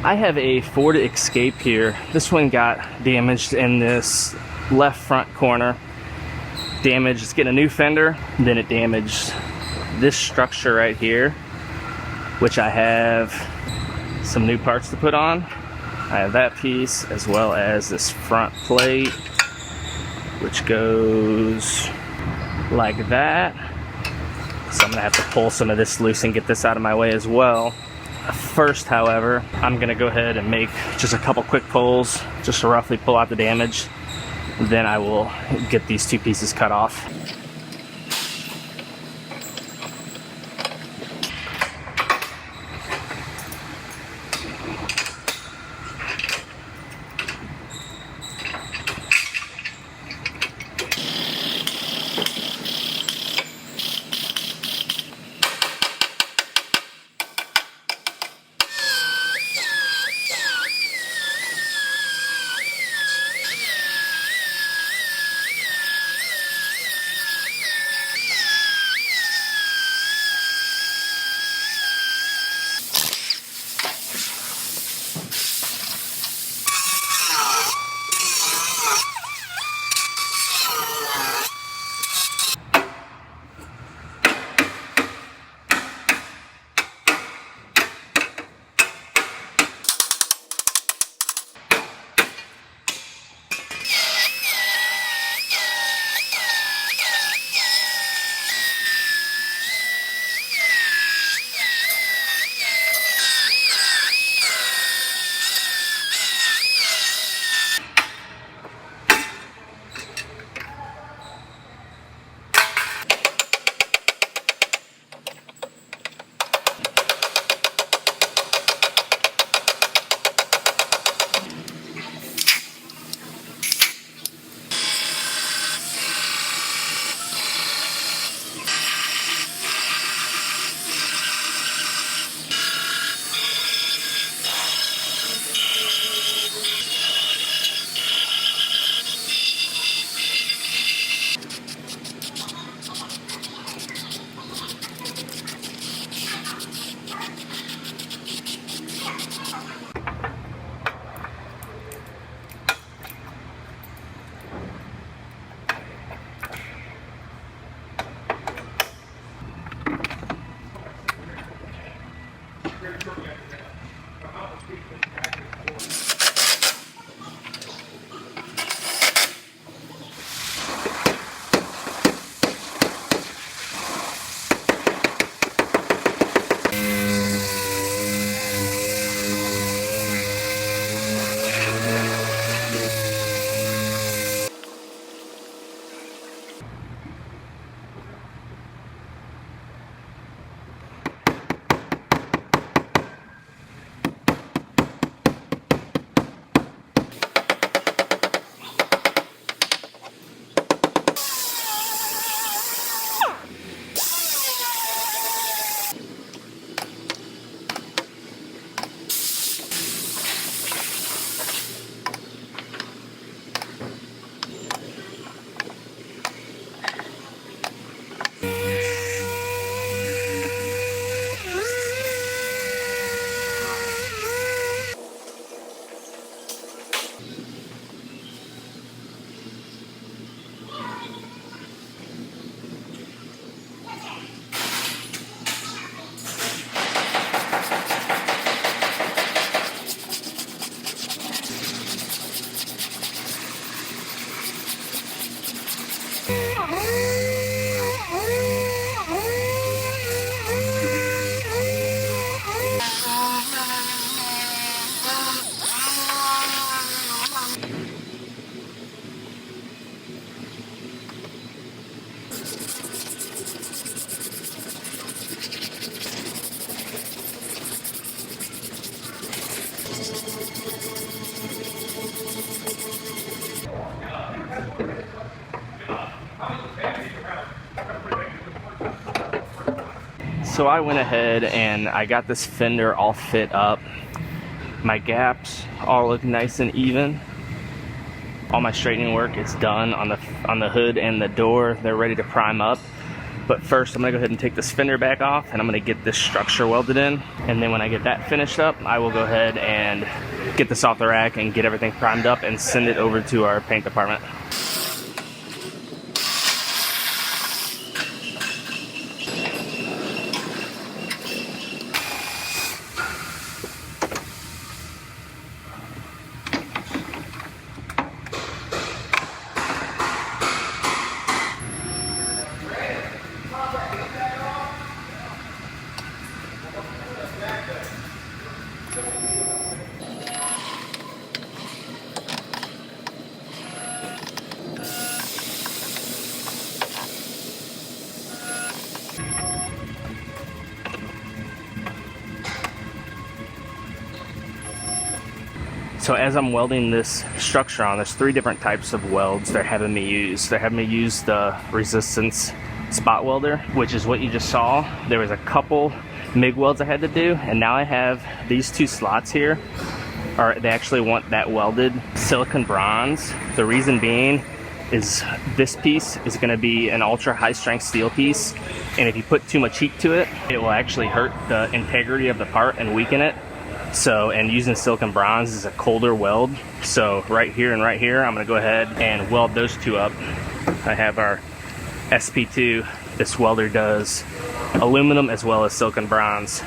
I have a Ford Escape here. This one got damaged in this left front corner. Damaged, it's getting a new fender. Then it damaged this structure right here, which I have some new parts to put on. I have that piece as well as this front plate, which goes like that. So I'm gonna have to pull some of this loose and get this out of my way as well. First, however, I'm gonna go ahead and make just a couple quick pulls just to roughly pull out the damage. Then I will get these two pieces cut off. So I went ahead and I got this fender all fit up. My gaps all look nice and even. All my straightening work is done on the hood and the door. They're ready to prime up. But first, I'm gonna go ahead and take this fender back off, and I'm gonna get this structure welded in. And then when I get that finished up, I will go ahead and get this off the rack and get everything primed up and send it over to our paint department. So as I'm welding this structure on, there's 3 different types of welds they're having me use. They're having me use the resistance spot welder, which is what you just saw. There was a couple MIG welds I had to do, and now I have these 2 slots here. They actually want that welded silicon bronze. The reason being is this piece is going to be an ultra high strength steel piece, and if you put too much heat to it, it will actually hurt the integrity of the part and weaken it. So, and using silicon bronze is a colder weld. So right here and right here, I'm gonna go ahead and weld those 2 up. I have our SP2. This welder does aluminum as well as silicon bronze.